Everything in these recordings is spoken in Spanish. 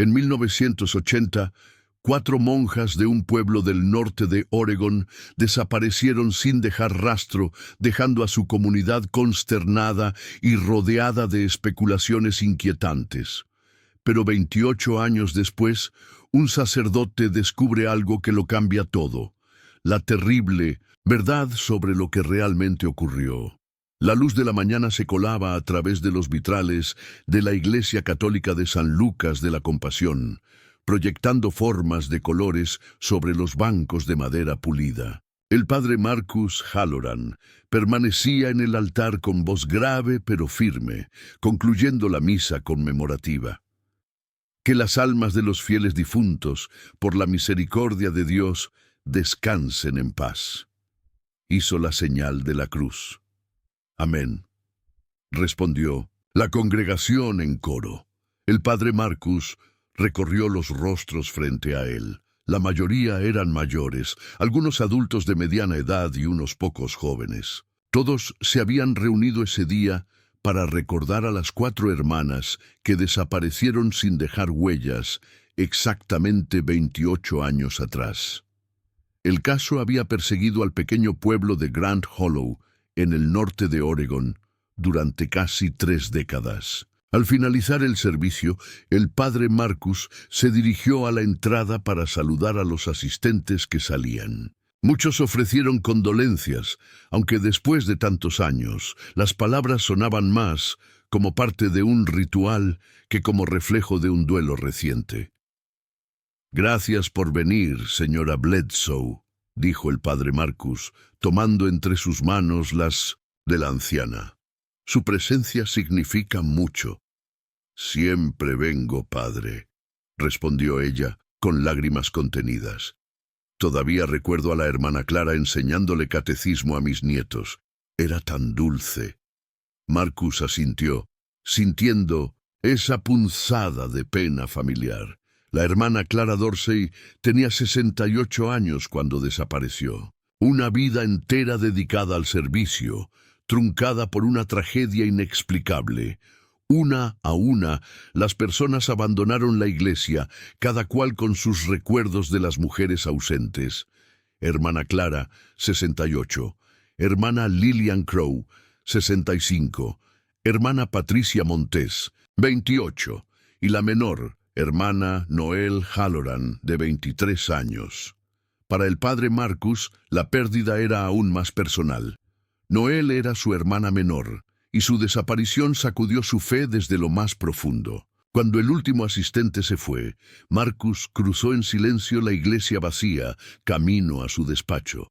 En 1980, 4 monjas de un pueblo del norte de Oregón desaparecieron sin dejar rastro, dejando a su comunidad consternada y rodeada de especulaciones inquietantes. Pero 28 años después, un sacerdote descubre algo que lo cambia todo: la terrible verdad sobre lo que realmente ocurrió. La luz de la mañana se colaba a través de los vitrales de la Iglesia Católica de San Lucas de la Compasión, proyectando formas de colores sobre los bancos de madera pulida. El padre Marcus Halloran permanecía en el altar con voz grave pero firme, concluyendo la misa conmemorativa. Que las almas de los fieles difuntos, por la misericordia de Dios, descansen en paz. Hizo la señal de la cruz. Amén, respondió la congregación en coro. El padre Marcus recorrió los rostros frente a él. La mayoría eran mayores, algunos adultos de mediana edad y unos pocos jóvenes. Todos se habían reunido ese día para recordar a las 4 hermanas que desaparecieron sin dejar huellas exactamente 28 años atrás. El caso había perseguido al pequeño pueblo de Grand Hollow, en el norte de Oregón, durante casi 3 décadas. Al finalizar el servicio, el padre Marcus se dirigió a la entrada para saludar a los asistentes que salían. Muchos ofrecieron condolencias, aunque después de tantos años, las palabras sonaban más como parte de un ritual que como reflejo de un duelo reciente. «Gracias por venir, señora Bledsoe», dijo el padre Marcus, tomando entre sus manos las de la anciana. «Su presencia significa mucho». «Siempre vengo, padre», respondió ella, con lágrimas contenidas. «Todavía recuerdo a la hermana Clara enseñándole catecismo a mis nietos. Era tan dulce». Marcus asintió, sintiendo esa punzada de pena familiar. La hermana Clara Dorsey tenía 68 años cuando desapareció. Una vida entera dedicada al servicio, truncada por una tragedia inexplicable. Una a una, las personas abandonaron la iglesia, cada cual con sus recuerdos de las mujeres ausentes. Hermana Clara, 68. Hermana Lillian Crow, 65. Hermana Patricia Montes, 28. Y la menor, hermana Noel Halloran, de 23 años. Para el padre Marcus, la pérdida era aún más personal. Noel era su hermana menor, y su desaparición sacudió su fe desde lo más profundo. Cuando el último asistente se fue, Marcus cruzó en silencio la iglesia vacía, camino a su despacho.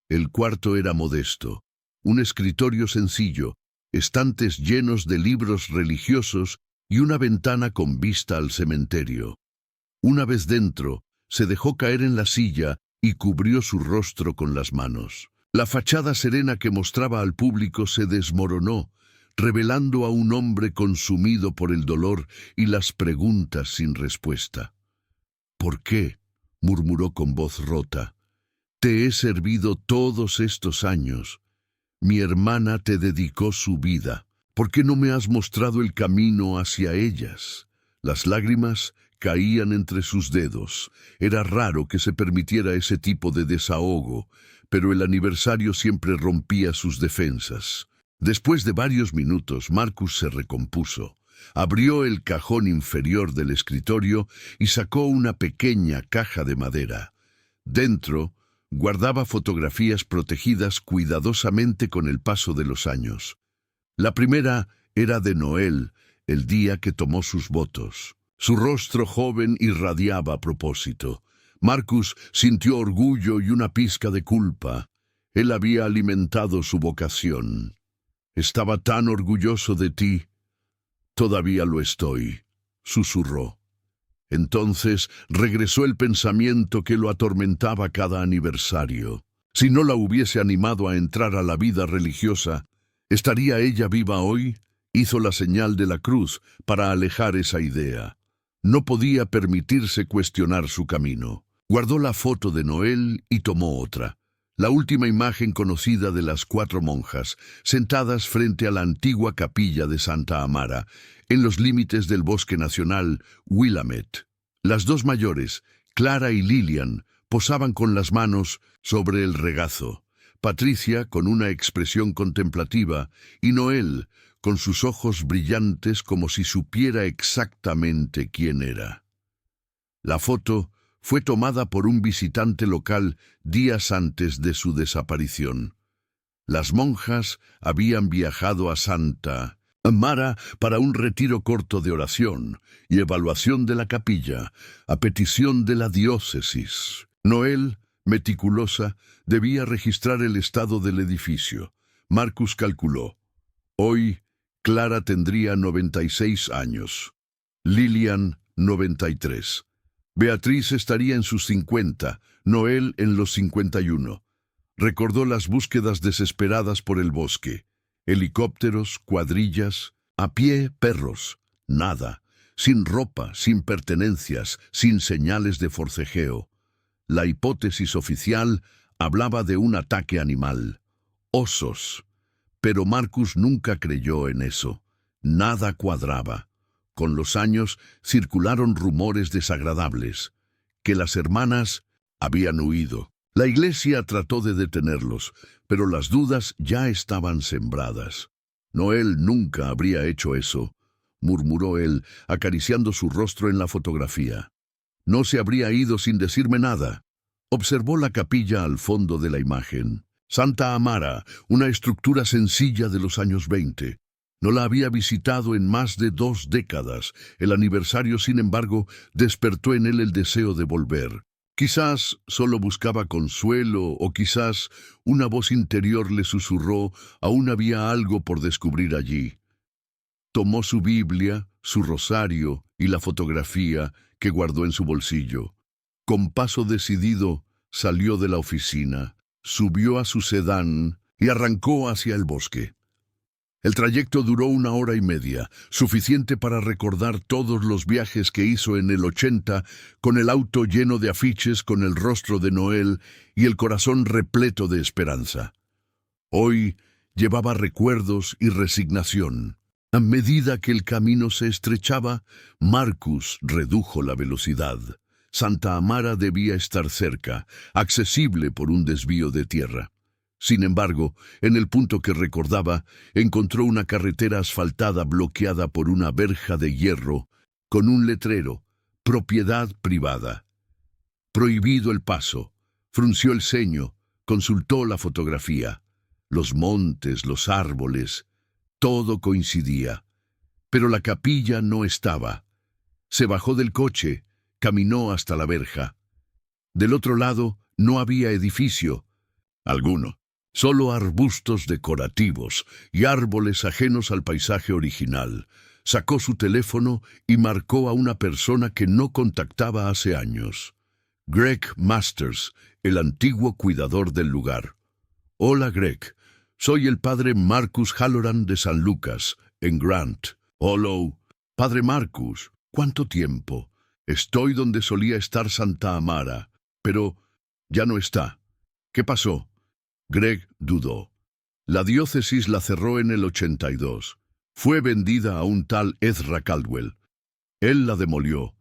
El cuarto era modesto, un escritorio sencillo, estantes llenos de libros religiosos y una ventana con vista al cementerio. Una vez dentro, se dejó caer en la silla y cubrió su rostro con las manos. La fachada serena que mostraba al público se desmoronó, revelando a un hombre consumido por el dolor y las preguntas sin respuesta. «¿Por qué?», murmuró con voz rota. «Te he servido todos estos años. Mi hermana te dedicó su vida. ¿Por qué no me has mostrado el camino hacia ellas?». Las lágrimas caían entre sus dedos. Era raro que se permitiera ese tipo de desahogo, pero el aniversario siempre rompía sus defensas. Después de varios minutos, Marcus se recompuso. Abrió el cajón inferior del escritorio y sacó una pequeña caja de madera. Dentro, guardaba fotografías protegidas cuidadosamente con el paso de los años. La primera era de Noel, el día que tomó sus votos. Su rostro joven irradiaba propósito. Marcus sintió orgullo y una pizca de culpa. Él había alimentado su vocación. «Estaba tan orgulloso de ti». «Todavía lo estoy», susurró. Entonces regresó el pensamiento que lo atormentaba cada aniversario. Si no la hubiese animado a entrar a la vida religiosa, ¿estaría ella viva hoy? Hizo la señal de la cruz para alejar esa idea. No podía permitirse cuestionar su camino. Guardó la foto de Noel y tomó otra. la última imagen conocida de las 4 monjas, sentadas frente a la antigua capilla de Santa Amara, en los límites del bosque nacional Willamette. Las 2 mayores, Clara y Lillian, posaban con las manos sobre el regazo, Patricia con una expresión contemplativa y Noel con sus ojos brillantes como si supiera exactamente quién era. La foto fue tomada por un visitante local días antes de su desaparición. Las monjas habían viajado a Santa Amara para un retiro corto de oración y evaluación de la capilla, a petición de la diócesis. Noel, meticulosa, debía registrar el estado del edificio. Marcus calculó. Hoy, Clara tendría 96 años. Lillian, 93. Beatriz estaría en sus 50, Noel en los 51. Recordó las búsquedas desesperadas por el bosque. Helicópteros, cuadrillas, a pie, perros. Nada. Sin ropa, sin pertenencias, sin señales de forcejeo. La hipótesis oficial hablaba de un ataque animal. Osos. Pero Marcus nunca creyó en eso. Nada cuadraba. Con los años circularon rumores desagradables, que las hermanas habían huido. La iglesia trató de detenerlos, pero las dudas ya estaban sembradas. Noel nunca habría hecho eso, murmuró él, acariciando su rostro en la fotografía. No se habría ido sin decirme nada. Observó la capilla al fondo de la imagen. Santa Amara, una estructura sencilla de los años 20. No la había visitado en más de 2 décadas. El aniversario, sin embargo, despertó en él el deseo de volver. Quizás solo buscaba consuelo, o quizás una voz interior le susurró, aún había algo por descubrir allí. Tomó su Biblia, su rosario y la fotografía que guardó en su bolsillo. Con paso decidido, salió de la oficina, subió a su sedán y arrancó hacia el bosque. El trayecto duró 1 hora y media, suficiente para recordar todos los viajes que hizo en el 80, con el auto lleno de afiches con el rostro de Noel y el corazón repleto de esperanza. Hoy llevaba recuerdos y resignación. A medida que el camino se estrechaba, Marcus redujo la velocidad. Santa Amara debía estar cerca, accesible por un desvío de tierra. Sin embargo, en el punto que recordaba, encontró una carretera asfaltada bloqueada por una verja de hierro, con un letrero, propiedad privada. Prohibido el paso. Frunció el ceño, consultó la fotografía. Los montes, los árboles, todo coincidía. Pero la capilla no estaba. Se bajó del coche, caminó hasta la verja. Del otro lado no había edificio alguno. Solo arbustos decorativos y árboles ajenos al paisaje original. Sacó su teléfono y marcó a una persona que no contactaba hace años. Greg Masters, el antiguo cuidador del lugar. Hola, Greg. Soy el padre Marcus Halloran de San Lucas, en Grant. Hola, padre Marcus. ¿Cuánto tiempo? Estoy donde solía estar Santa Amara, pero ya no está. ¿Qué pasó? Greg dudó. La diócesis la cerró en el 82. Fue vendida a un tal Ezra Caldwell. Él la demolió.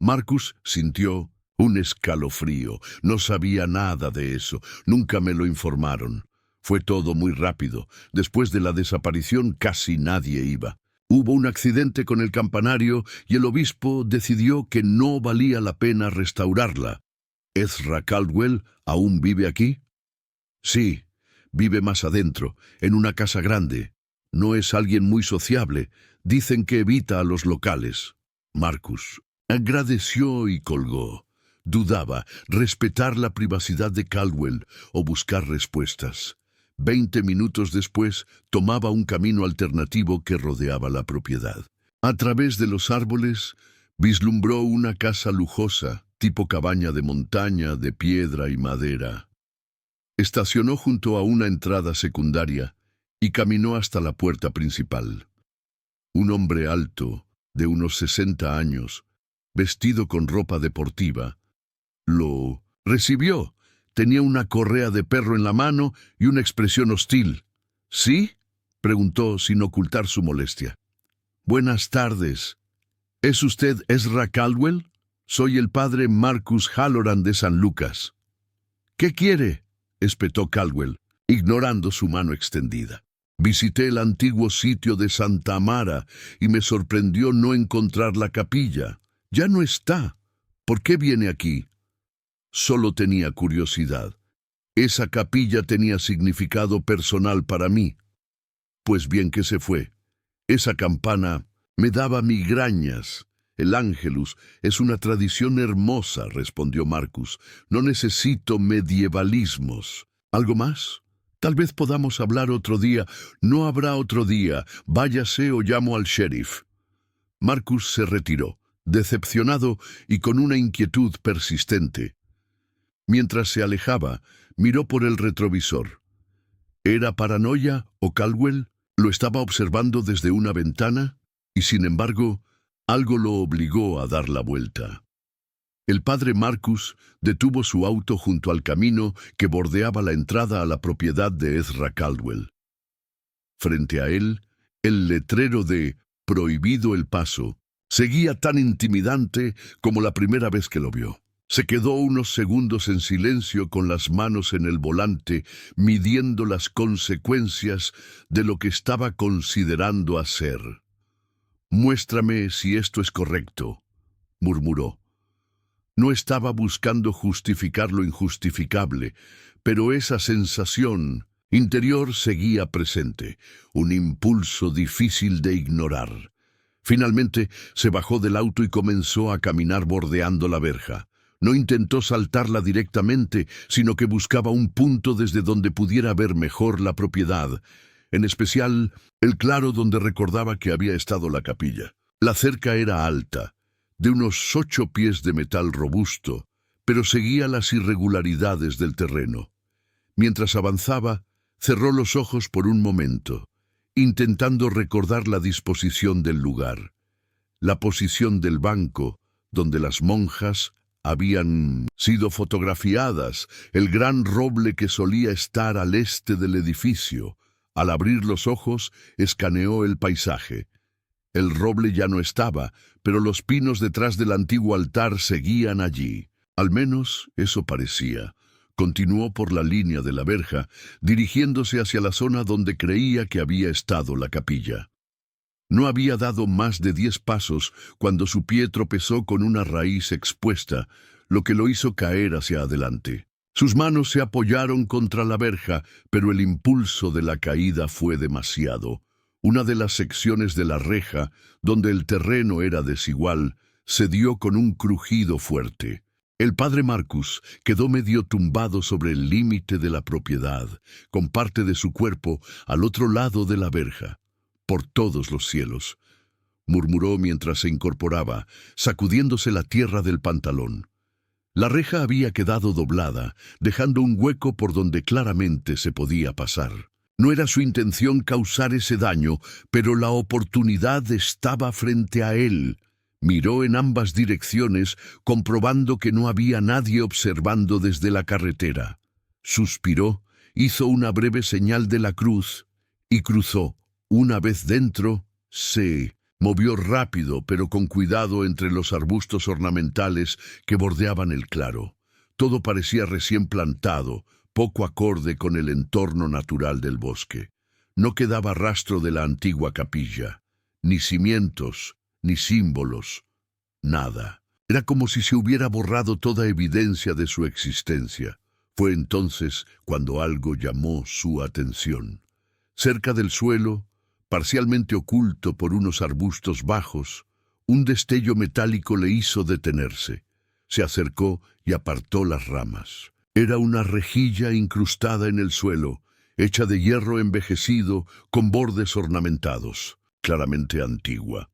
Marcus sintió un escalofrío. No sabía nada de eso. Nunca me lo informaron. Fue todo muy rápido. Después de la desaparición casi nadie iba. Hubo un accidente con el campanario y el obispo decidió que no valía la pena restaurarla. ¿Ezra Caldwell aún vive aquí? Sí, vive más adentro, en una casa grande. No es alguien muy sociable. Dicen que evita a los locales. Marcus agradeció y colgó. Dudaba, respetar la privacidad de Caldwell o buscar respuestas. 20 minutos después, tomaba un camino alternativo que rodeaba la propiedad. A través de los árboles, vislumbró una casa lujosa, tipo cabaña de montaña, de piedra y madera. Estacionó junto a una entrada secundaria y caminó hasta la puerta principal. Un hombre alto, de unos 60 años, vestido con ropa deportiva, lo recibió. Tenía una correa de perro en la mano y una expresión hostil. ¿Sí?, preguntó sin ocultar su molestia. Buenas tardes. ¿Es usted Ezra Caldwell? Soy el padre Marcus Halloran de San Lucas. ¿Qué quiere?, espetó Caldwell, ignorando su mano extendida. Visité el antiguo sitio de Santa Amara y me sorprendió no encontrar la capilla. Ya no está. ¿Por qué viene aquí? Solo tenía curiosidad. Esa capilla tenía significado personal para mí. Pues bien que se fue. Esa campana me daba migrañas. El Ángelus es una tradición hermosa, respondió Marcus. No necesito medievalismos. ¿Algo más? Tal vez podamos hablar otro día. No habrá otro día. Váyase o llamo al sheriff. Marcus se retiró, decepcionado y con una inquietud persistente. Mientras se alejaba, miró por el retrovisor. ¿Era paranoia o Caldwell lo estaba observando desde una ventana? Y sin embargo, algo lo obligó a dar la vuelta. El padre Marcus detuvo su auto junto al camino que bordeaba la entrada a la propiedad de Ezra Caldwell. Frente a él, el letrero de «Prohibido el paso» seguía tan intimidante como la primera vez que lo vio. Se quedó unos segundos en silencio con las manos en el volante, midiendo las consecuencias de lo que estaba considerando hacer. «Muéstrame si esto es correcto», murmuró. No estaba buscando justificar lo injustificable, pero esa sensación interior seguía presente, un impulso difícil de ignorar. Finalmente se bajó del auto y comenzó a caminar bordeando la verja. No intentó saltarla directamente, sino que buscaba un punto desde donde pudiera ver mejor la propiedad, en especial el claro donde recordaba que había estado la capilla. La cerca era alta, de unos 8 pies de metal robusto, pero seguía las irregularidades del terreno. Mientras avanzaba, cerró los ojos por un momento, intentando recordar la disposición del lugar. La posición del banco, donde las monjas habían sido fotografiadas, el gran roble que solía estar al este del edificio. Al abrir los ojos, escaneó el paisaje. El roble ya no estaba, pero los pinos detrás del antiguo altar seguían allí. Al menos eso parecía. Continuó por la línea de la verja, dirigiéndose hacia la zona donde creía que había estado la capilla. No había dado más de 10 pasos cuando su pie tropezó con una raíz expuesta, lo que lo hizo caer hacia adelante. Sus manos se apoyaron contra la verja, pero el impulso de la caída fue demasiado. Una de las secciones de la reja, donde el terreno era desigual, se dio con un crujido fuerte. El padre Marcus quedó medio tumbado sobre el límite de la propiedad, con parte de su cuerpo al otro lado de la verja. «Por todos los cielos», murmuró mientras se incorporaba, sacudiéndose la tierra del pantalón. La reja había quedado doblada, dejando un hueco por donde claramente se podía pasar. No era su intención causar ese daño, pero la oportunidad estaba frente a él. Miró en ambas direcciones, comprobando que no había nadie observando desde la carretera. Suspiró, hizo una breve señal de la cruz y cruzó. Una vez dentro, se movió rápido pero con cuidado entre los arbustos ornamentales que bordeaban el claro. Todo parecía recién plantado, poco acorde con el entorno natural del bosque. No quedaba rastro de la antigua capilla, ni cimientos, ni símbolos, nada. Era como si se hubiera borrado toda evidencia de su existencia. Fue entonces cuando algo llamó su atención. Cerca del suelo, parcialmente oculto por unos arbustos bajos, un destello metálico le hizo detenerse. Se acercó y apartó las ramas. Era una rejilla incrustada en el suelo, hecha de hierro envejecido con bordes ornamentados, claramente antigua.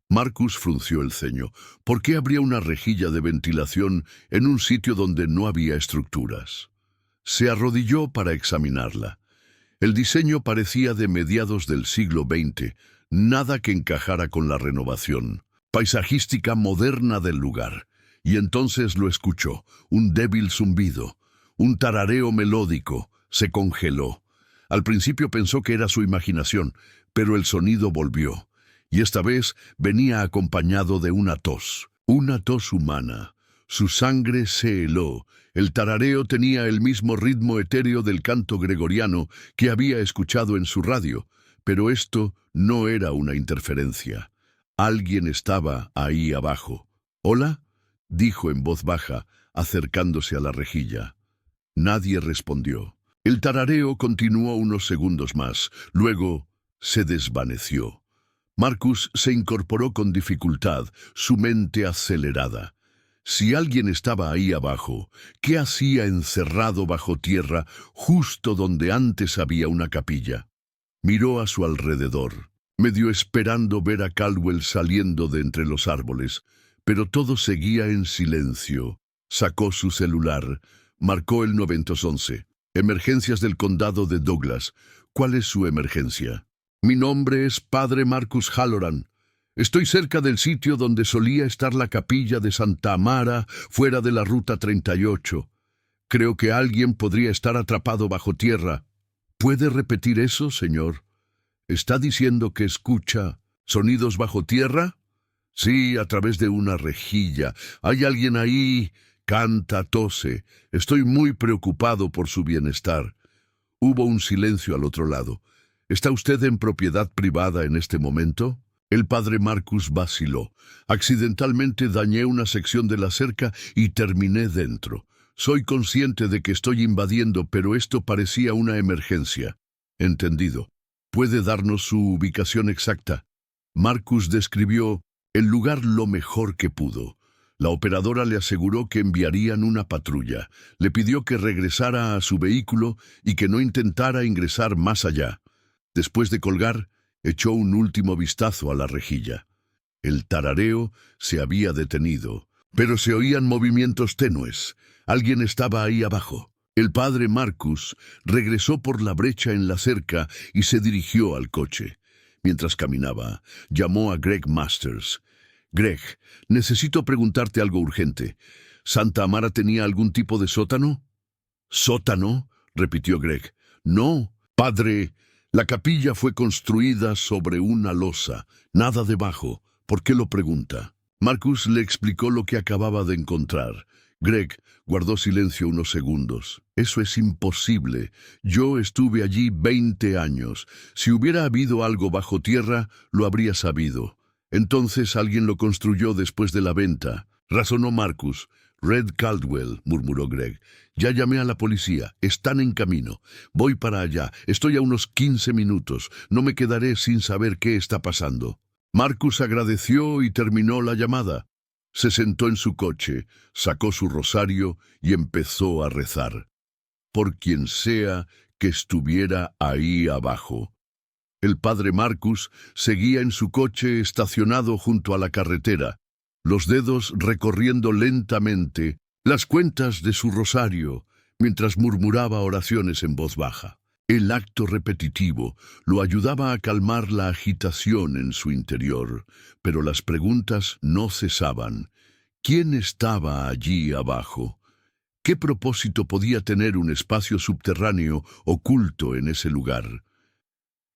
Marcus frunció el ceño. ¿Por qué habría una rejilla de ventilación en un sitio donde no había estructuras? Se arrodilló para examinarla. El diseño parecía de mediados del siglo XX, nada que encajara con la renovación paisajística moderna del lugar. Y entonces lo escuchó, un débil zumbido, Un tarareo melódico. Se congeló. Al principio pensó que era su imaginación, pero el sonido volvió. Y esta vez venía acompañado de una tos humana. Su sangre se heló. El tarareo tenía el mismo ritmo etéreo del canto gregoriano que había escuchado en su radio, pero esto no era una interferencia. Alguien estaba ahí abajo. «¿Hola?», dijo en voz baja, acercándose a la rejilla. Nadie respondió. El tarareo continuó unos segundos más, luego se desvaneció. Marcus se incorporó con dificultad, su mente acelerada. Si alguien estaba ahí abajo, ¿qué hacía encerrado bajo tierra, justo donde antes había una capilla? Miró a su alrededor, medio esperando ver a Caldwell saliendo de entre los árboles, pero todo seguía en silencio. Sacó su celular, marcó el 911. Emergencias del condado de Douglas. ¿Cuál es su emergencia? Mi nombre es Padre Marcus Halloran. Estoy cerca del sitio donde solía estar la capilla de Santa Amara, fuera de la Ruta 38. Creo que alguien podría estar atrapado bajo tierra. ¿Puede repetir eso, señor? ¿Está diciendo que escucha sonidos bajo tierra? Sí, a través de una rejilla. ¿Hay alguien ahí? Canta, tose. Estoy muy preocupado por su bienestar. Hubo un silencio al otro lado. ¿Está usted en propiedad privada en este momento? El padre Marcus vaciló. Accidentalmente dañé una sección de la cerca y terminé dentro. Soy consciente de que estoy invadiendo, pero esto parecía una emergencia. Entendido. ¿Puede darnos su ubicación exacta? Marcus describió el lugar lo mejor que pudo. La operadora le aseguró que enviarían una patrulla. Le pidió que regresara a su vehículo y que no intentara ingresar más allá. Después de colgar, echó un último vistazo a la rejilla. El tarareo se había detenido, pero se oían movimientos tenues. Alguien estaba ahí abajo. El padre Marcus regresó por la brecha en la cerca y se dirigió al coche. Mientras caminaba, llamó a Greg Masters. «Greg, necesito preguntarte algo urgente. ¿Santa Amara tenía algún tipo de sótano?» «¿Sótano?», repitió Greg. «No, padre. La capilla fue construida sobre una losa, nada debajo. ¿Por qué lo pregunta?» Marcus le explicó lo que acababa de encontrar. Greg guardó silencio unos segundos. «Eso es imposible. Yo estuve allí 20 años. Si hubiera habido algo bajo tierra, lo habría sabido. Entonces alguien lo construyó después de la venta», razonó Marcus. «Red Caldwell», murmuró Greg. «Ya llamé a la policía. Están en camino. Voy para allá. Estoy a unos 15 minutos. No me quedaré sin saber qué está pasando». Marcus agradeció y terminó la llamada. Se sentó en su coche, sacó su rosario y empezó a rezar. Por quien sea que estuviera ahí abajo. El padre Marcus seguía en su coche estacionado junto a la carretera, los dedos recorriendo lentamente las cuentas de su rosario, mientras murmuraba oraciones en voz baja. El acto repetitivo lo ayudaba a calmar la agitación en su interior, pero las preguntas no cesaban. ¿Quién estaba allí abajo? ¿Qué propósito podía tener un espacio subterráneo oculto en ese lugar?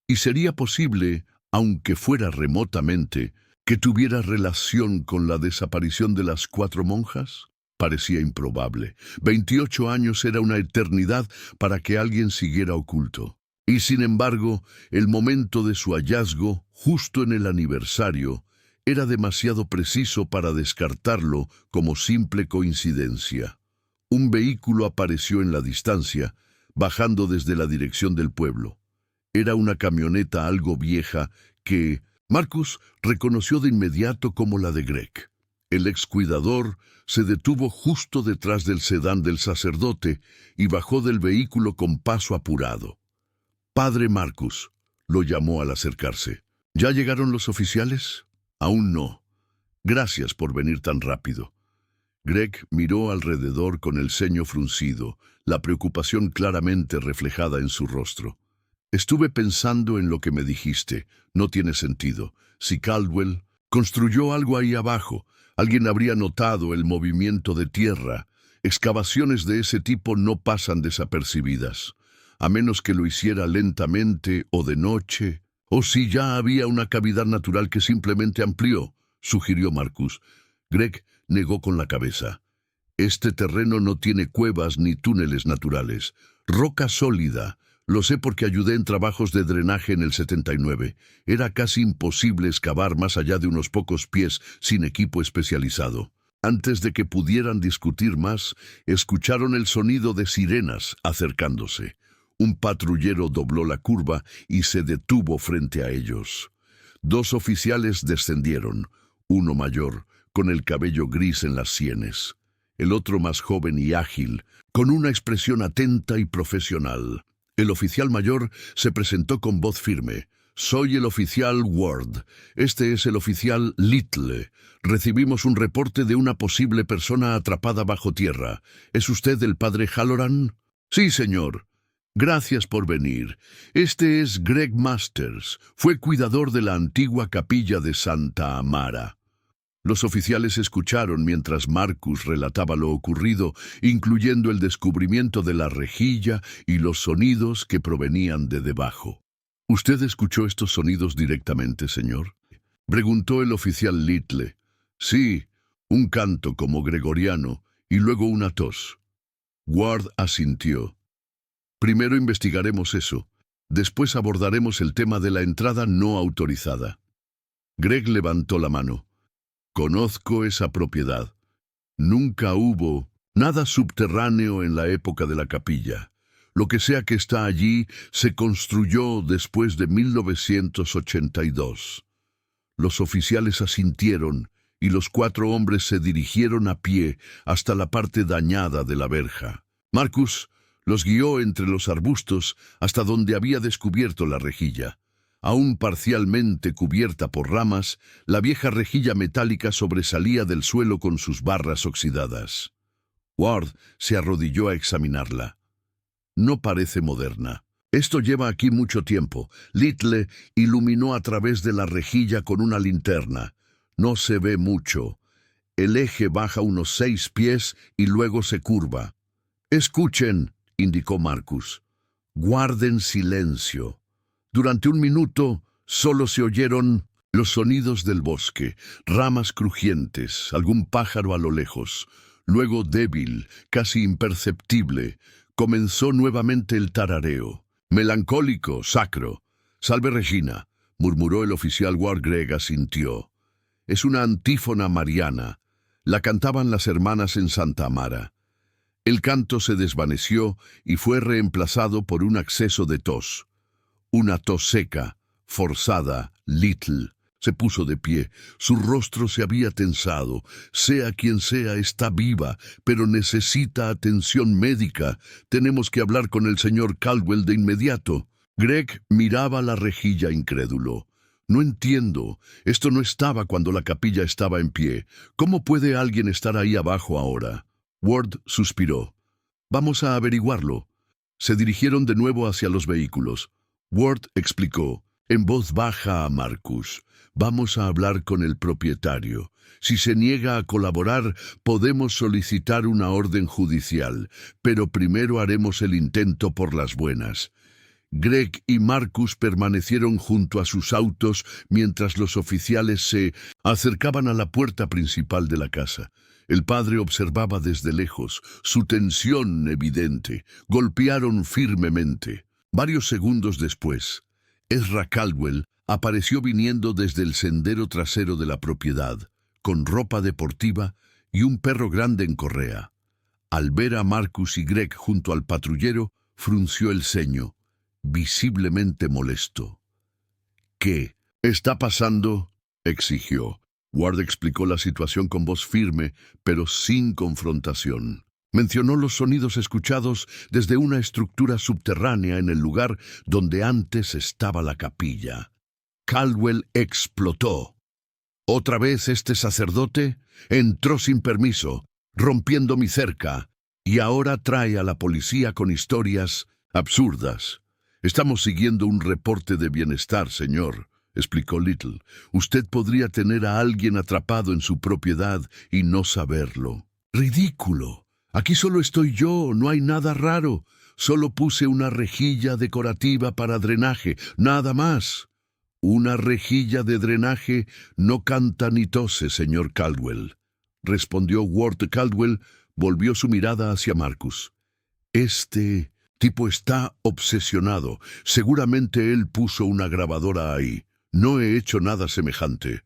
¿Y sería posible, aunque fuera remotamente, que tuviera relación con la desaparición de las 4 monjas? Parecía improbable. 28 años era una eternidad para que alguien siguiera oculto. Y sin embargo, el momento de su hallazgo, justo en el aniversario, era demasiado preciso para descartarlo como simple coincidencia. Un vehículo apareció en la distancia, bajando desde la dirección del pueblo. Era una camioneta algo vieja que Marcus reconoció de inmediato como la de Greg. El excuidador se detuvo justo detrás del sedán del sacerdote y bajó del vehículo con paso apurado. «Padre Marcus», lo llamó al acercarse. «¿Ya llegaron los oficiales?» «Aún no. Gracias por venir tan rápido». Greg miró alrededor con el ceño fruncido, la preocupación claramente reflejada en su rostro. «Estuve pensando en lo que me dijiste. No tiene sentido. Si Caldwell construyó algo ahí abajo, alguien habría notado el movimiento de tierra. Excavaciones de ese tipo no pasan desapercibidas, a menos que lo hiciera lentamente o de noche, o si ya había una cavidad natural que simplemente amplió, sugirió Marcus. Greg negó con la cabeza. Este terreno no tiene cuevas ni túneles naturales. Roca sólida. Lo sé porque ayudé en trabajos de drenaje en el 79. Era casi imposible excavar más allá de unos pocos pies sin equipo especializado. Antes de que pudieran discutir más, escucharon el sonido de sirenas acercándose. Un patrullero dobló la curva y se detuvo frente a ellos. 2 oficiales descendieron, uno mayor, con el cabello gris en las sienes. El otro más joven y ágil, con una expresión atenta y profesional. El oficial mayor se presentó con voz firme. «Soy el oficial Ward. Este es el oficial Little. Recibimos un reporte de una posible persona atrapada bajo tierra. ¿Es usted el padre Halloran?» «Sí, señor. Gracias por venir. Este es Greg Masters. Fue cuidador de la antigua capilla de Santa Amara». Los oficiales escucharon mientras Marcus relataba lo ocurrido, incluyendo el descubrimiento de la rejilla y los sonidos que provenían de debajo. «¿Usted escuchó estos sonidos directamente, señor?», preguntó el oficial Little. «Sí, un canto como gregoriano y luego una tos». Ward asintió. «Primero investigaremos eso. Después abordaremos el tema de la entrada no autorizada». Greg levantó la mano. «Conozco esa propiedad. Nunca hubo nada subterráneo en la época de la capilla. Lo que sea que está allí se construyó después de 1982. Los oficiales asintieron y los 4 hombres se dirigieron a pie hasta la parte dañada de la verja. Marcus los guió entre los arbustos hasta donde había descubierto la rejilla. Aún parcialmente cubierta por ramas, la vieja rejilla metálica sobresalía del suelo con sus barras oxidadas. Ward se arrodilló a examinarla. «No parece moderna. Esto lleva aquí mucho tiempo». Little iluminó a través de la rejilla con una linterna. «No se ve mucho. El eje baja unos 6 pies y luego se curva». «Escuchen», indicó Marcus. «Guarden silencio». Durante 1 minuto solo se oyeron los sonidos del bosque, ramas crujientes, algún pájaro a lo lejos. Luego, débil, casi imperceptible, comenzó nuevamente el tarareo. «Melancólico, sacro. Salve Regina», murmuró el oficial Ward. Greg asintió. «Es una antífona mariana. La cantaban las hermanas en Santa Amara». El canto se desvaneció y fue reemplazado por un acceso de tos. Una tos seca, forzada. Little se puso de pie. Su rostro se había tensado. «Sea quien sea, está viva, pero necesita atención médica. Tenemos que hablar con el señor Caldwell de inmediato». Greg miraba la rejilla incrédulo. «No entiendo. Esto no estaba cuando la capilla estaba en pie. ¿Cómo puede alguien estar ahí abajo ahora?» Ward suspiró. «Vamos a averiguarlo». Se dirigieron de nuevo hacia los vehículos. Ward explicó, en voz baja a Marcus: «Vamos a hablar con el propietario. Si se niega a colaborar, podemos solicitar una orden judicial, pero primero haremos el intento por las buenas». Greg y Marcus permanecieron junto a sus autos mientras los oficiales se acercaban a la puerta principal de la casa. El padre observaba desde lejos, su tensión evidente. Golpearon firmemente. Varios segundos después, Ezra Caldwell apareció viniendo desde el sendero trasero de la propiedad, con ropa deportiva y un perro grande en correa. Al ver a Marcus y Greg junto al patrullero, frunció el ceño, visiblemente molesto. «¿Qué está pasando?», exigió. Ward explicó la situación con voz firme, pero sin confrontación. Mencionó los sonidos escuchados desde una estructura subterránea en el lugar donde antes estaba la capilla. Caldwell explotó. «¿Otra vez este sacerdote? Entró sin permiso, rompiendo mi cerca, y ahora trae a la policía con historias absurdas». «Estamos siguiendo un reporte de bienestar, señor», explicó Little. «Usted podría tener a alguien atrapado en su propiedad y no saberlo». «Ridículo. Aquí solo estoy yo, no hay nada raro. Solo puse una rejilla decorativa para drenaje, nada más. Una rejilla de drenaje no canta ni tose, señor Caldwell, respondió Ward Caldwell. Volvió su mirada hacia Marcus. Este tipo está obsesionado. Seguramente él puso una grabadora ahí. No he hecho nada semejante,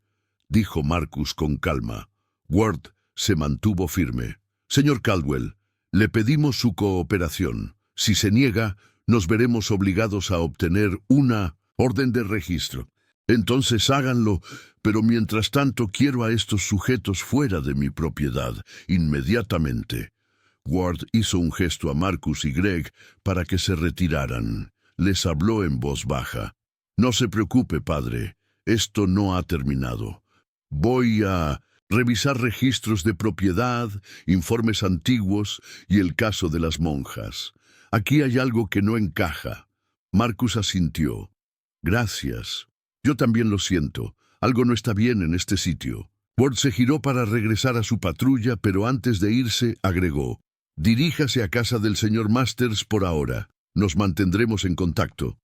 dijo Marcus con calma. Ward se mantuvo firme. Señor Caldwell, le pedimos su cooperación. Si se niega, nos veremos obligados a obtener una orden de registro. Entonces háganlo, pero mientras tanto quiero a estos sujetos fuera de mi propiedad, inmediatamente. Ward hizo un gesto a Marcus y Greg para que se retiraran. Les habló en voz baja. No se preocupe, padre, esto no ha terminado. Voy a revisar registros de propiedad, informes antiguos y el caso de las monjas. Aquí hay algo que no encaja. Marcus asintió. Gracias. Yo también lo siento. Algo no está bien en este sitio. Ward se giró para regresar a su patrulla, pero antes de irse agregó: diríjase a casa del señor Masters por ahora. Nos mantendremos en contacto.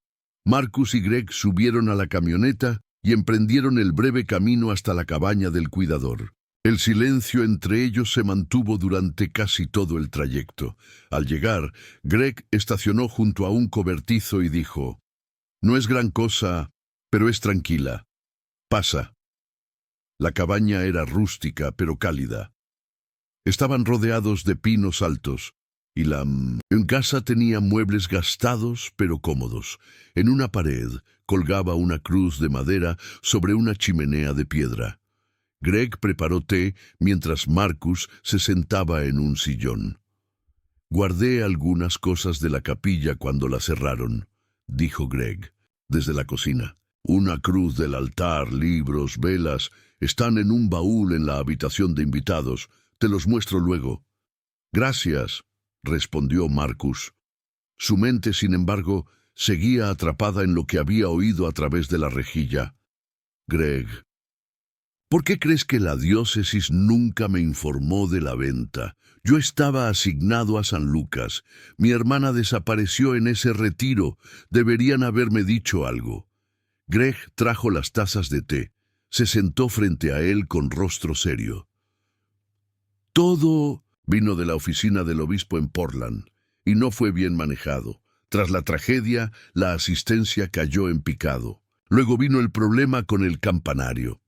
Marcus y Greg subieron a la camioneta y emprendieron el breve camino hasta la cabaña del cuidador. El silencio entre ellos se mantuvo durante casi todo el trayecto. Al llegar, Greg estacionó junto a un cobertizo y dijo: no es gran cosa, pero es tranquila. Pasa. La cabaña era rústica, pero cálida. Estaban rodeados de pinos altos, y la casa tenía muebles gastados, pero cómodos. En una pared colgaba una cruz de madera sobre una chimenea de piedra. Greg preparó té mientras Marcus se sentaba en un sillón. Guardé algunas cosas de la capilla cuando la cerraron, dijo Greg, desde la cocina. Una cruz del altar, libros, velas, están en un baúl en la habitación de invitados. Te los muestro luego. Gracias, respondió Marcus. Su mente, sin embargo, seguía atrapada en lo que había oído a través de la rejilla. Greg, ¿por qué crees que la diócesis nunca me informó de la venta? Yo estaba asignado a San Lucas. Mi hermana desapareció en ese retiro. Deberían haberme dicho algo. Greg trajo las tazas de té. Se sentó frente a él con rostro serio. Todo vino de la oficina del obispo en Portland, y no fue bien manejado. Tras la tragedia, la asistencia cayó en picado. Luego vino el problema con el campanario.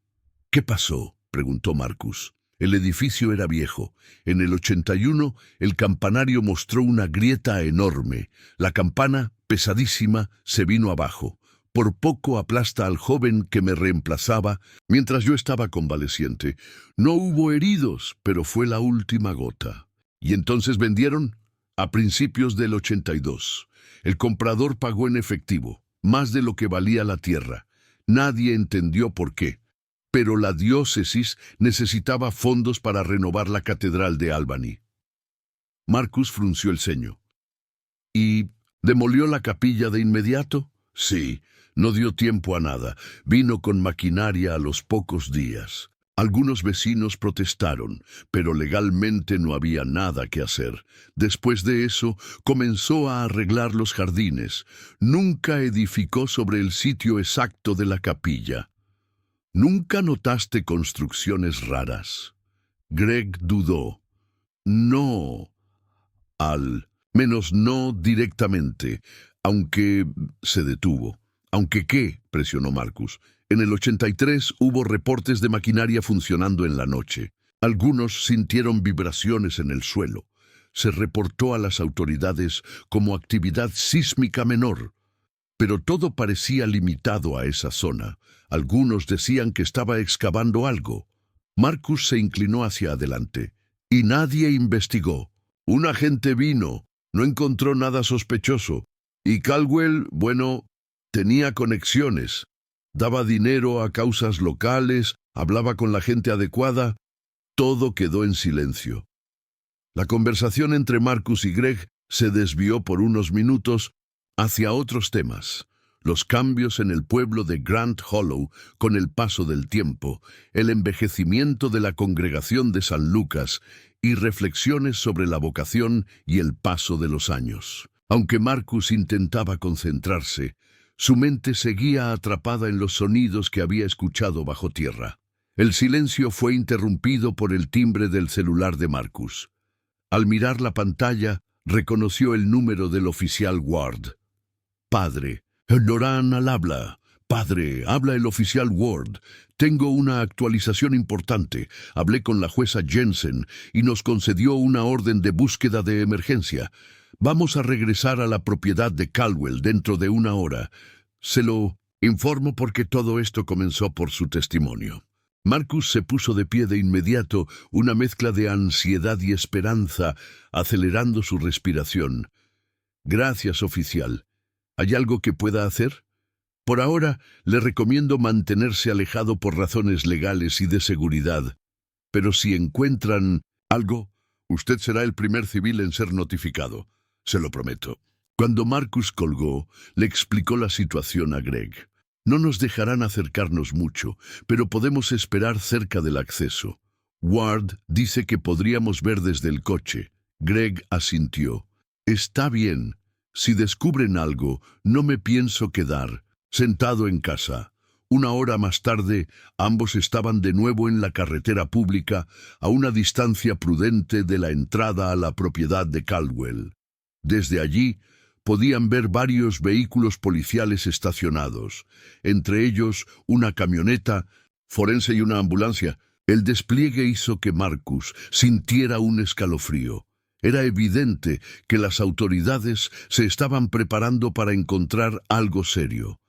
¿Qué pasó?, preguntó Marcus. El edificio era viejo. En el 81, el campanario mostró una grieta enorme. La campana, pesadísima, se vino abajo. Por poco aplasta al joven que me reemplazaba mientras yo estaba convaleciente. No hubo heridos, pero fue la última gota. ¿Y entonces vendieron? A principios del 82. El comprador pagó en efectivo, más de lo que valía la tierra. Nadie entendió por qué. Pero la diócesis necesitaba fondos para renovar la catedral de Albany. Marcus frunció el ceño. ¿Y demolió la capilla de inmediato? Sí, no dio tiempo a nada. Vino con maquinaria a los pocos días. Algunos vecinos protestaron, pero legalmente no había nada que hacer. Después de eso, comenzó a arreglar los jardines. Nunca edificó sobre el sitio exacto de la capilla. ¿Nunca notaste construcciones raras? Greg dudó. No, al menos no directamente, aunque se detuvo. ¿Aunque qué?, presionó Marcus. En el 83 hubo reportes de maquinaria funcionando en la noche. Algunos sintieron vibraciones en el suelo. Se reportó a las autoridades como actividad sísmica menor. Pero todo parecía limitado a esa zona. Algunos decían que estaba excavando algo. Marcus se inclinó hacia adelante. Y nadie investigó. Un agente vino. No encontró nada sospechoso. Y Caldwell, bueno, tenía conexiones. Daba dinero a causas locales, hablaba con la gente adecuada. Todo quedó en silencio. La conversación entre Marcus y Greg se desvió por unos minutos hacia otros temas. Los cambios en el pueblo de Grand Hollow con el paso del tiempo, el envejecimiento de la congregación de San Lucas y reflexiones sobre la vocación y el paso de los años. Aunque Marcus intentaba concentrarse, su mente seguía atrapada en los sonidos que había escuchado bajo tierra. El silencio fue interrumpido por el timbre del celular de Marcus. Al mirar la pantalla, reconoció el número del oficial Ward. «Padre, Loran al habla. Padre, habla el oficial Ward. Tengo una actualización importante. Hablé con la jueza Jensen y nos concedió una orden de búsqueda de emergencia. Vamos a regresar a la propiedad de Caldwell dentro de una hora. Se lo informo porque todo esto comenzó por su testimonio». Marcus se puso de pie de inmediato, una mezcla de ansiedad y esperanza, acelerando su respiración. «Gracias, oficial. ¿Hay algo que pueda hacer? Por ahora, le recomiendo mantenerse alejado por razones legales y de seguridad. Pero si encuentran algo, usted será el primer civil en ser notificado. Se lo prometo». Cuando Marcus colgó, le explicó la situación a Greg. «No nos dejarán acercarnos mucho, pero podemos esperar cerca del acceso. Ward dice que podríamos ver desde el coche». Greg asintió. «Está bien. Si descubren algo, no me pienso quedar sentado en casa». Una hora más tarde, ambos estaban de nuevo en la carretera pública, a una distancia prudente de la entrada a la propiedad de Caldwell. Desde allí, podían ver varios vehículos policiales estacionados, entre ellos una camioneta forense y una ambulancia. El despliegue hizo que Marcus sintiera un escalofrío. Era evidente que las autoridades se estaban preparando para encontrar algo serio.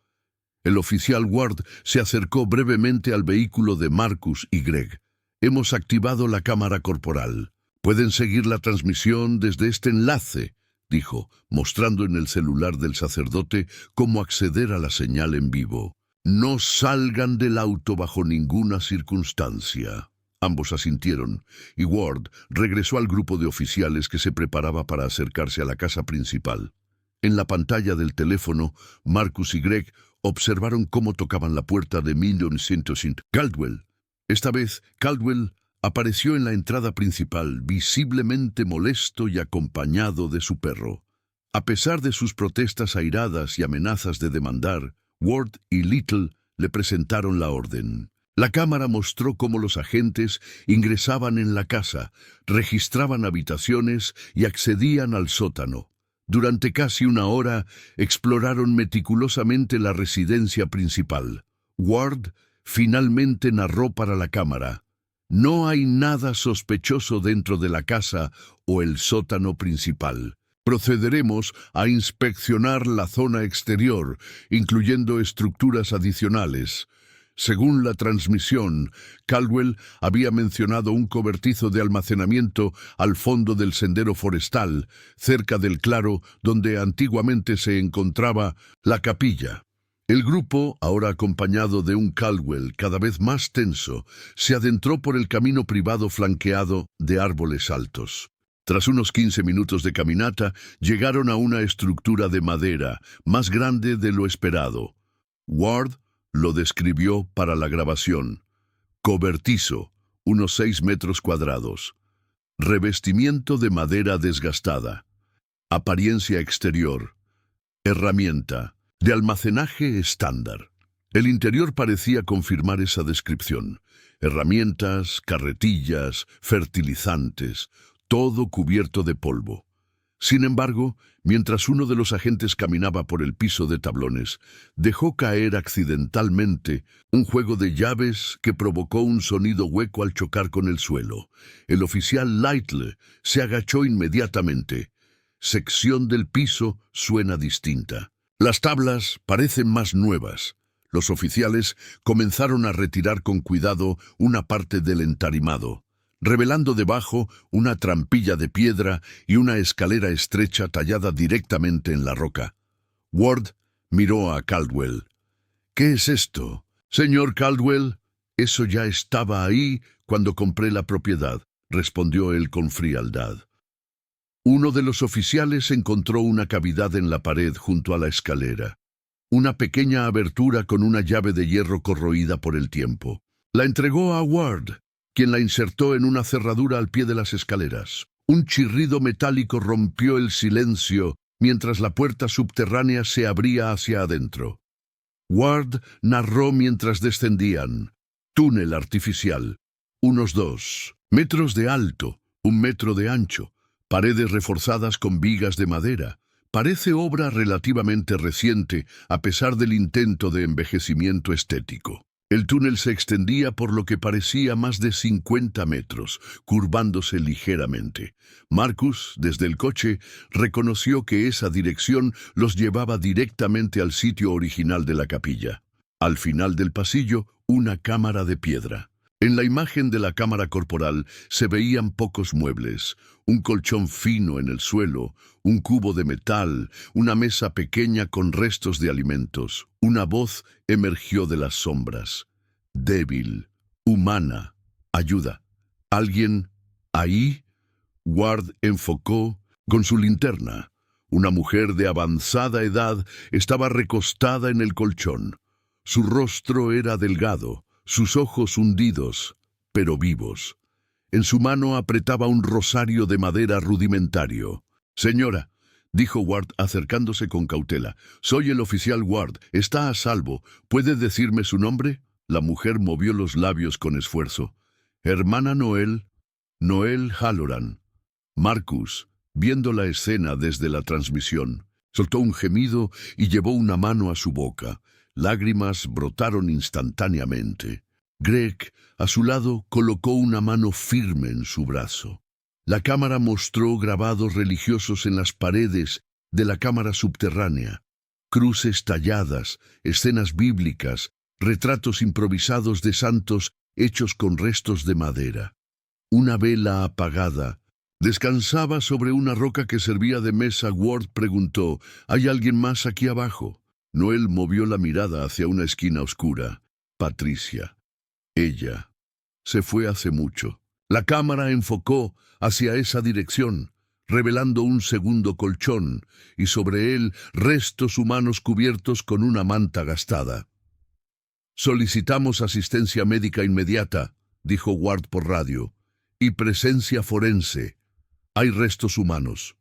El oficial Ward se acercó brevemente al vehículo de Marcus y Greg. «Hemos activado la cámara corporal. Pueden seguir la transmisión desde este enlace», dijo, mostrando en el celular del sacerdote cómo acceder a la señal en vivo. «No salgan del auto bajo ninguna circunstancia». Ambos asintieron, y Ward regresó al grupo de oficiales que se preparaba para acercarse a la casa principal. En la pantalla del teléfono, Marcus y Greg observaron cómo tocaban la puerta de 1905. Caldwell. Esta vez, Caldwell apareció en la entrada principal, visiblemente molesto y acompañado de su perro. A pesar de sus protestas airadas y amenazas de demandar, Ward y Little le presentaron la orden. La cámara mostró cómo los agentes ingresaban en la casa, registraban habitaciones y accedían al sótano. Durante casi una hora, exploraron meticulosamente la residencia principal. Ward finalmente narró para la cámara: «No hay nada sospechoso dentro de la casa o el sótano principal. Procederemos a inspeccionar la zona exterior, incluyendo estructuras adicionales». Según la transmisión, Caldwell había mencionado un cobertizo de almacenamiento al fondo del sendero forestal, cerca del claro donde antiguamente se encontraba la capilla. El grupo, ahora acompañado de un Caldwell cada vez más tenso, se adentró por el camino privado flanqueado de árboles altos. Tras unos 15 minutos de caminata, llegaron a una estructura de madera, más grande de lo esperado. Ward lo describió para la grabación: cobertizo, unos 6 metros cuadrados. Revestimiento de madera desgastada. Apariencia exterior. Herramienta de almacenaje estándar. El interior parecía confirmar esa descripción. Herramientas, carretillas, fertilizantes, todo cubierto de polvo. Sin embargo, mientras uno de los agentes caminaba por el piso de tablones, dejó caer accidentalmente un juego de llaves que provocó un sonido hueco al chocar con el suelo. El oficial Lytle se agachó inmediatamente. Sección del piso suena distinta. Las tablas parecen más nuevas. Los oficiales comenzaron a retirar con cuidado una parte del entarimado, revelando debajo una trampilla de piedra y una escalera estrecha tallada directamente en la roca. Ward miró a Caldwell. «¿Qué es esto?» «Señor Caldwell, eso ya estaba ahí cuando compré la propiedad», respondió él con frialdad. Uno de los oficiales encontró una cavidad en la pared junto a la escalera. Una pequeña abertura con una llave de hierro corroída por el tiempo. La entregó a Ward, quien la insertó en una cerradura al pie de las escaleras. Un chirrido metálico rompió el silencio mientras la puerta subterránea se abría hacia adentro. Ward narró mientras descendían. Túnel artificial. Unos 2 metros de alto, 1 metro de ancho. Paredes reforzadas con vigas de madera. Parece obra relativamente reciente, a pesar del intento de envejecimiento estético. El túnel se extendía por lo que parecía más de 50 metros, curvándose ligeramente. Marcus, desde el coche, reconoció que esa dirección los llevaba directamente al sitio original de la capilla. Al final del pasillo, una cámara de piedra. En la imagen de la cámara corporal se veían pocos muebles, un colchón fino en el suelo, un cubo de metal, una mesa pequeña con restos de alimentos. Una voz emergió de las sombras. Débil, humana, ayuda. ¿Alguien ahí? Ward enfocó con su linterna. Una mujer de avanzada edad estaba recostada en el colchón. Su rostro era delgado, sus ojos hundidos, pero vivos. En su mano apretaba un rosario de madera rudimentario. «Señora», dijo Ward acercándose con cautela, «soy el oficial Ward. Está a salvo. ¿Puede decirme su nombre?» La mujer movió los labios con esfuerzo. «Hermana Noel, Noel Halloran». Marcus, viendo la escena desde la transmisión, soltó un gemido y llevó una mano a su boca. Lágrimas brotaron instantáneamente. Greg, a su lado, colocó una mano firme en su brazo. La cámara mostró grabados religiosos en las paredes de la cámara subterránea, cruces talladas, escenas bíblicas, retratos improvisados de santos hechos con restos de madera. Una vela apagada descansaba sobre una roca que servía de mesa. Ward preguntó, «¿Hay alguien más aquí abajo?» Noel movió la mirada hacia una esquina oscura. Patricia. Ella se fue hace mucho. La cámara enfocó hacia esa dirección, revelando un segundo colchón, y sobre él restos humanos cubiertos con una manta gastada. «Solicitamos asistencia médica inmediata», dijo Ward por radio, «y presencia forense. Hay restos humanos».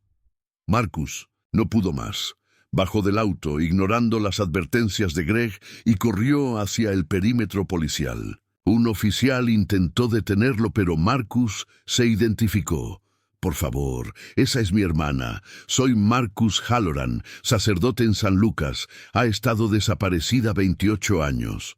Marcus no pudo más. Bajó del auto, ignorando las advertencias de Greg, y corrió hacia el perímetro policial. Un oficial intentó detenerlo, pero Marcus se identificó. «Por favor, esa es mi hermana. Soy Marcus Halloran, sacerdote en San Lucas. Ha estado desaparecida 28 años».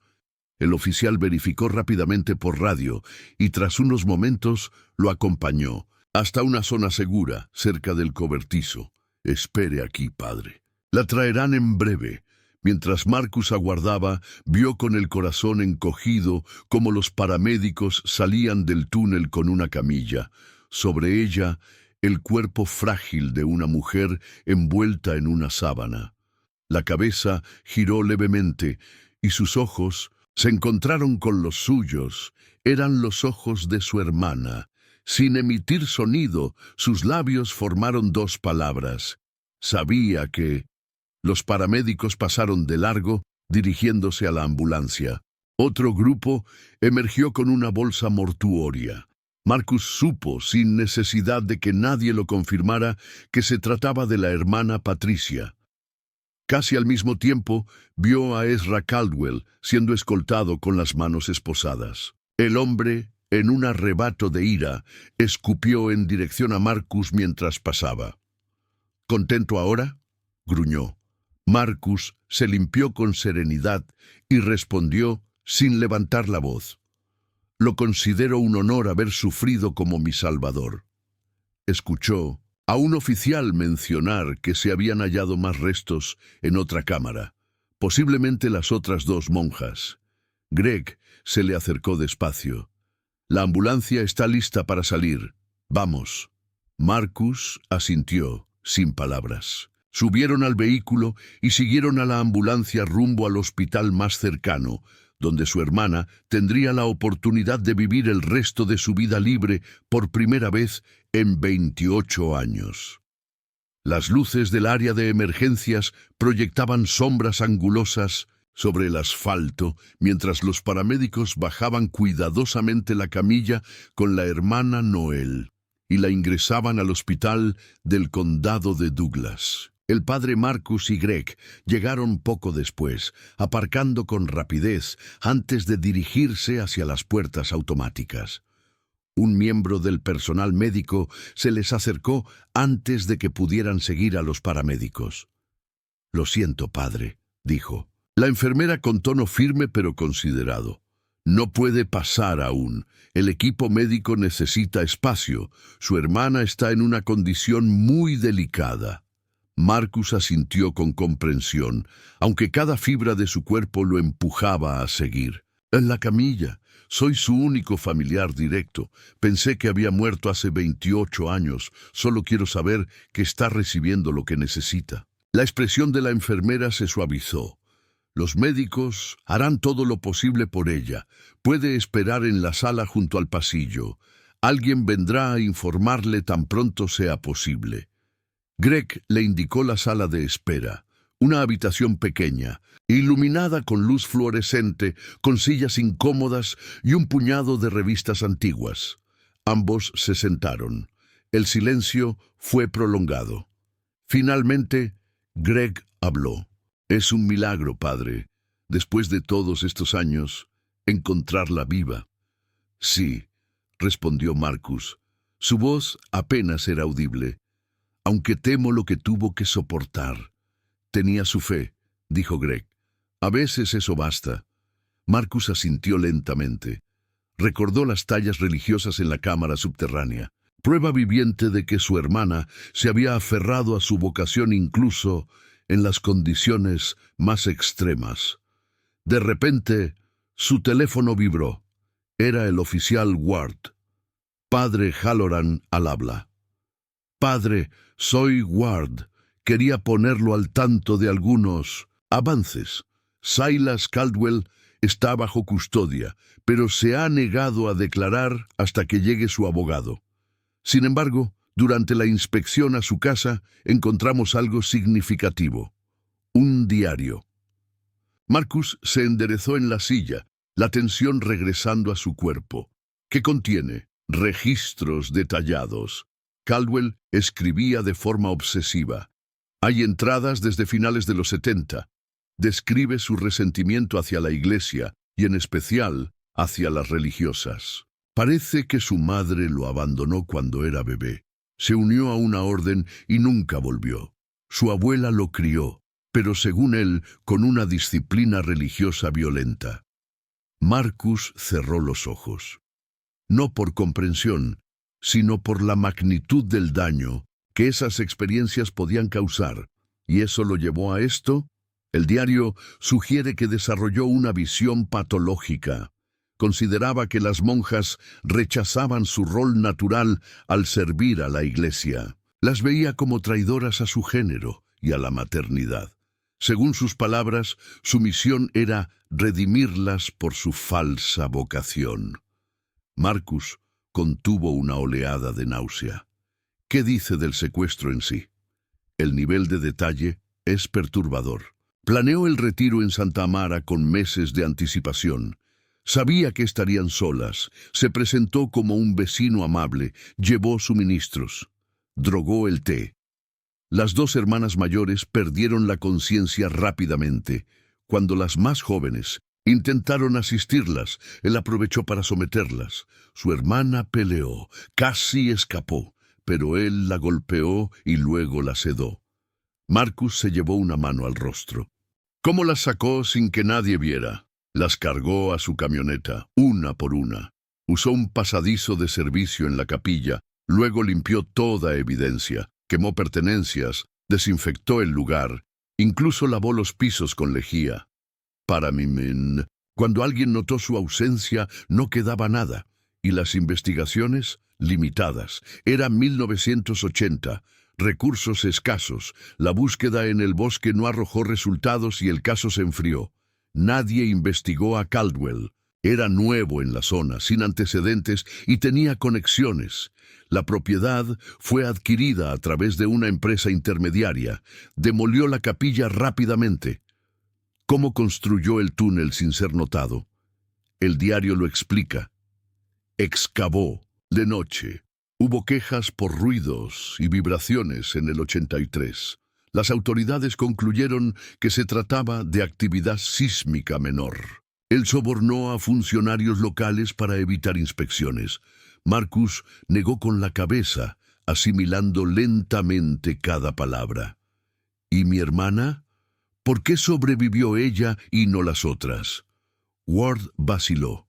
El oficial verificó rápidamente por radio y tras unos momentos lo acompañó hasta una zona segura, cerca del cobertizo. «Espere aquí, padre. La traerán en breve». Mientras Marcus aguardaba, vio con el corazón encogido cómo los paramédicos salían del túnel con una camilla. Sobre ella, el cuerpo frágil de una mujer envuelta en una sábana. La cabeza giró levemente y sus ojos se encontraron con los suyos. Eran los ojos de su hermana. Sin emitir sonido, sus labios formaron 2 palabras. Sabía que... Los paramédicos pasaron de largo, dirigiéndose a la ambulancia. Otro grupo emergió con una bolsa mortuoria. Marcus supo, sin necesidad de que nadie lo confirmara, que se trataba de la hermana Patricia. Casi al mismo tiempo, vio a Ezra Caldwell siendo escoltado con las manos esposadas. El hombre, en un arrebato de ira, escupió en dirección a Marcus mientras pasaba. «¿Contento ahora?», gruñó. Marcus se limpió con serenidad y respondió sin levantar la voz. «Lo considero un honor haber sufrido como mi salvador». Escuchó a un oficial mencionar que se habían hallado más restos en otra cámara, posiblemente las otras 2 monjas. Greg se le acercó despacio. «La ambulancia está lista para salir. Vamos». Marcus asintió, sin palabras. Subieron al vehículo y siguieron a la ambulancia rumbo al hospital más cercano, donde su hermana tendría la oportunidad de vivir el resto de su vida libre por primera vez en 28 años. Las luces del área de emergencias proyectaban sombras angulosas sobre el asfalto, mientras los paramédicos bajaban cuidadosamente la camilla con la hermana Noel y la ingresaban al hospital del condado de Douglas. El padre Marcus y Greg llegaron poco después, aparcando con rapidez antes de dirigirse hacia las puertas automáticas. Un miembro del personal médico se les acercó antes de que pudieran seguir a los paramédicos. «Lo siento, padre», dijo. La enfermera con tono firme pero considerado. «No puede pasar aún. El equipo médico necesita espacio. Su hermana está en una condición muy delicada». Marcus asintió con comprensión, aunque cada fibra de su cuerpo lo empujaba a seguir. «En la camilla. Soy su único familiar directo. Pensé que había muerto hace 28 años. Solo quiero saber que está recibiendo lo que necesita». La expresión de la enfermera se suavizó. «Los médicos harán todo lo posible por ella. Puede esperar en la sala junto al pasillo. Alguien vendrá a informarle tan pronto sea posible». Greg le indicó la sala de espera, una habitación pequeña, iluminada con luz fluorescente, con sillas incómodas y un puñado de revistas antiguas. Ambos se sentaron. El silencio fue prolongado. Finalmente, Greg habló. «Es un milagro, padre, después de todos estos años, encontrarla viva». «Sí», respondió Marcus. Su voz apenas era audible. «Aunque temo lo que tuvo que soportar». «Tenía su fe», dijo Greg. «A veces eso basta». Marcus asintió lentamente. Recordó las tallas religiosas en la cámara subterránea, prueba viviente de que su hermana se había aferrado a su vocación incluso en las condiciones más extremas. De repente, su teléfono vibró. Era el oficial Ward. «Padre Halloran al habla». «Padre, soy Ward. Quería ponerlo al tanto de algunos avances. Silas Caldwell está bajo custodia, pero se ha negado a declarar hasta que llegue su abogado. Sin embargo, durante la inspección a su casa encontramos algo significativo. Un diario». Marcus se enderezó en la silla, la tensión regresando a su cuerpo. «¿Qué contiene?» «Registros detallados». Caldwell escribía de forma obsesiva. Hay entradas desde finales de los 70. Describe su resentimiento hacia la iglesia y en especial hacia las religiosas. Parece que su madre lo abandonó cuando era bebé. Se unió a una orden y nunca volvió. Su abuela lo crió, pero según él, con una disciplina religiosa violenta. Marcus cerró los ojos. No por comprensión, sino por la magnitud del daño que esas experiencias podían causar. ¿Y eso lo llevó a esto? El diario sugiere que desarrolló una visión patológica. Consideraba que las monjas rechazaban su rol natural al servir a la iglesia. Las veía como traidoras a su género y a la maternidad. Según sus palabras, su misión era redimirlas por su falsa vocación. Marcus contuvo una oleada de náusea. ¿Qué dice del secuestro en sí? El nivel de detalle es perturbador. Planeó el retiro en Santa Amara con meses de anticipación. Sabía que estarían solas. Se presentó como un vecino amable. Llevó suministros. Drogó el té. Las dos hermanas mayores perdieron la conciencia rápidamente. Cuando las más jóvenes intentaron asistirlas, él aprovechó para someterlas. Su hermana peleó, casi escapó, pero él la golpeó y luego la sedó. Marcus se llevó una mano al rostro. ¿Cómo las sacó sin que nadie viera? Las cargó a su camioneta, una por una. Usó un pasadizo de servicio en la capilla, luego limpió toda evidencia, quemó pertenencias, desinfectó el lugar, incluso lavó los pisos con lejía. Para mí, cuando alguien notó su ausencia, no quedaba nada, y las investigaciones, limitadas. Era 1980, recursos escasos, la búsqueda en el bosque no arrojó resultados y el caso se enfrió. Nadie investigó a Caldwell. Era nuevo en la zona, sin antecedentes y tenía conexiones. La propiedad fue adquirida a través de una empresa intermediaria. Demolió la capilla rápidamente. ¿Cómo construyó el túnel sin ser notado? El diario lo explica. Excavó de noche. Hubo quejas por ruidos y vibraciones en el 83. Las autoridades concluyeron que se trataba de actividad sísmica menor. Él sobornó a funcionarios locales para evitar inspecciones. Marcus negó con la cabeza, asimilando lentamente cada palabra. ¿Y mi hermana? ¿Por qué sobrevivió ella y no las otras? Ward vaciló.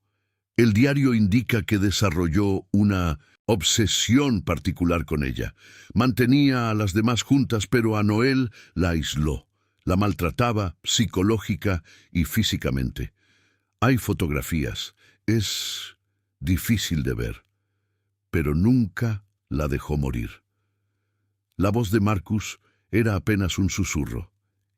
El diario indica que desarrolló una obsesión particular con ella. Mantenía a las demás juntas, pero a Noel la aisló. La maltrataba psicológica y físicamente. Hay fotografías. Es difícil de ver. Pero nunca la dejó morir. La voz de Marcus era apenas un susurro.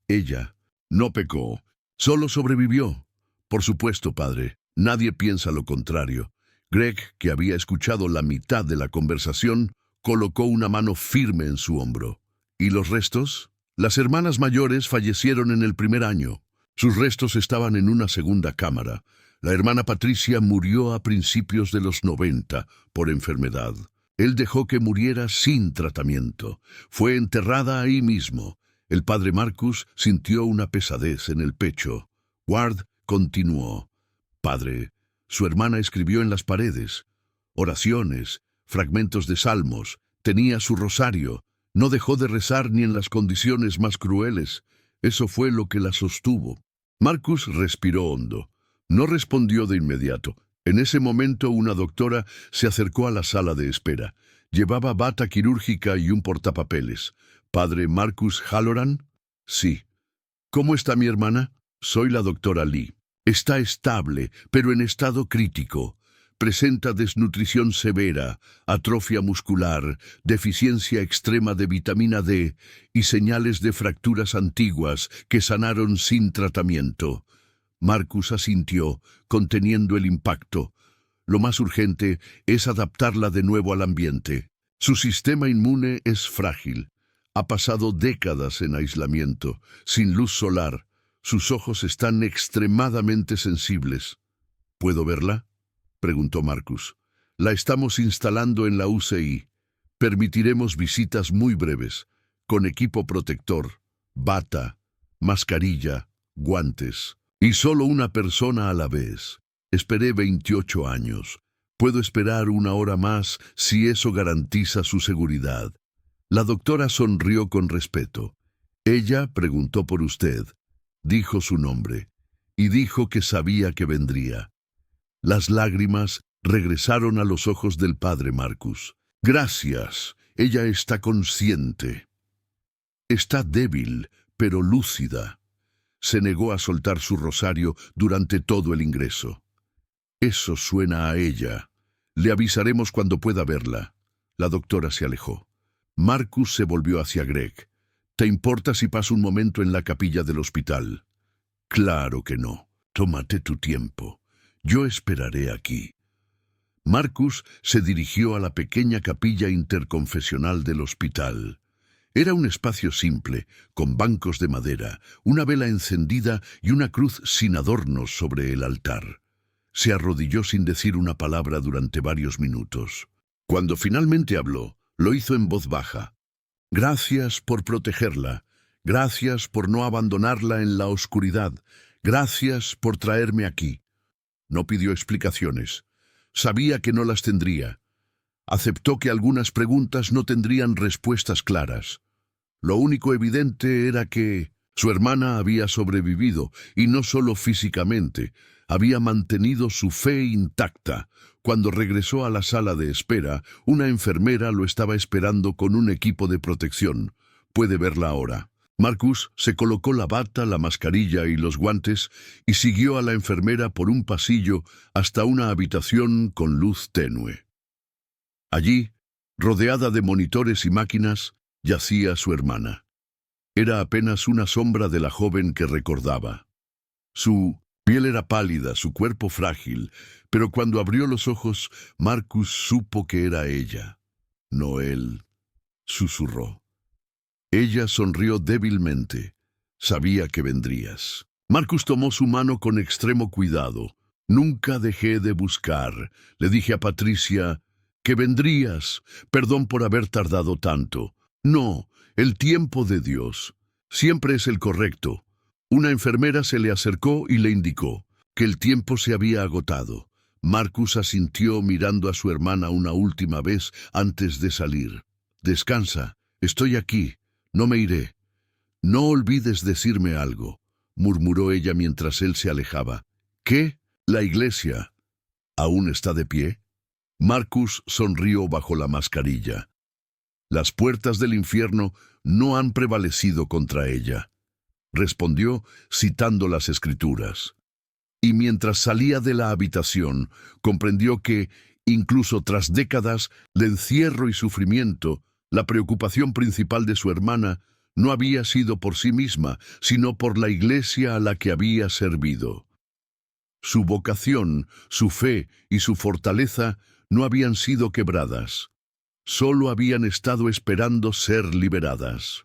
Ella no pecó, solo sobrevivió. Por supuesto, padre, nadie piensa lo contrario. Greg, que había escuchado la mitad de la conversación, colocó una mano firme en su hombro. ¿Y los restos? Las hermanas mayores fallecieron en el primer año. Sus restos estaban en una segunda cámara. La hermana Patricia murió a principios de los 90 por enfermedad. Él dejó que muriera sin tratamiento. Fue enterrada ahí mismo. El padre Marcus sintió una pesadez en el pecho. Ward continuó. Padre, su hermana escribió en las paredes. Oraciones, fragmentos de salmos. Tenía su rosario. No dejó de rezar ni en las condiciones más crueles. Eso fue lo que la sostuvo. Marcus respiró hondo. No respondió de inmediato. En ese momento una doctora se acercó a la sala de espera. Llevaba bata quirúrgica y un portapapeles. ¿Padre Marcus Halloran? Sí. ¿Cómo está mi hermana? Soy la doctora Lee. Está estable, pero en estado crítico. Presenta desnutrición severa, atrofia muscular, deficiencia extrema de vitamina D y señales de fracturas antiguas que sanaron sin tratamiento. Marcus asintió, conteniendo el impacto. Lo más urgente es adaptarla de nuevo al ambiente. Su sistema inmune es frágil. Ha pasado décadas en aislamiento, sin luz solar. Sus ojos están extremadamente sensibles. ¿Puedo verla?, preguntó Marcus. La estamos instalando en la UCI. Permitiremos visitas muy breves, con equipo protector, bata, mascarilla, guantes. Y solo una persona a la vez. Esperé 28 años. Puedo esperar una hora más si eso garantiza su seguridad. La doctora sonrió con respeto. Ella preguntó por usted. Dijo su nombre. Y dijo que sabía que vendría. Las lágrimas regresaron a los ojos del padre Marcus. Gracias. Ella está consciente. Está débil, pero lúcida. Se negó a soltar su rosario durante todo el ingreso. Eso suena a ella. Le avisaremos cuando pueda verla. La doctora se alejó. Marcus se volvió hacia Greg. ¿Te importa si paso un momento en la capilla del hospital? Claro que no. Tómate tu tiempo. Yo esperaré aquí. Marcus se dirigió a la pequeña capilla interconfesional del hospital. Era un espacio simple, con bancos de madera, una vela encendida y una cruz sin adornos sobre el altar. Se arrodilló sin decir una palabra durante varios minutos. Cuando finalmente habló, lo hizo en voz baja. Gracias por protegerla. Gracias por no abandonarla en la oscuridad. Gracias por traerme aquí. No pidió explicaciones. Sabía que no las tendría. Aceptó que algunas preguntas no tendrían respuestas claras. Lo único evidente era que su hermana había sobrevivido, y no solo físicamente, había mantenido su fe intacta. Cuando regresó a la sala de espera, una enfermera lo estaba esperando con un equipo de protección. Puede verla ahora. Marcus se colocó la bata, la mascarilla y los guantes y siguió a la enfermera por un pasillo hasta una habitación con luz tenue. Allí, rodeada de monitores y máquinas, yacía su hermana. Era apenas una sombra de la joven que recordaba. Su piel era pálida, su cuerpo frágil, pero cuando abrió los ojos, Marcus supo que era ella. Noel, susurró. Ella sonrió débilmente. Sabía que vendrías. Marcus tomó su mano con extremo cuidado. Nunca dejé de buscar. Le dije a Patricia que vendrías. Perdón por haber tardado tanto. No, el tiempo de Dios siempre es el correcto. Una enfermera se le acercó y le indicó que el tiempo se había agotado. Marcus asintió mirando a su hermana una última vez antes de salir. Descansa, estoy aquí, no me iré. No olvides decirme algo, murmuró ella mientras él se alejaba. ¿Qué? ¿La iglesia aún está de pie? Marcus sonrió bajo la mascarilla. Las puertas del infierno no han prevalecido contra ella, respondió citando las Escrituras. Y mientras salía de la habitación, comprendió que, incluso tras décadas de encierro y sufrimiento, la preocupación principal de su hermana no había sido por sí misma, sino por la iglesia a la que había servido. Su vocación, su fe y su fortaleza no habían sido quebradas. Solo habían estado esperando ser liberadas.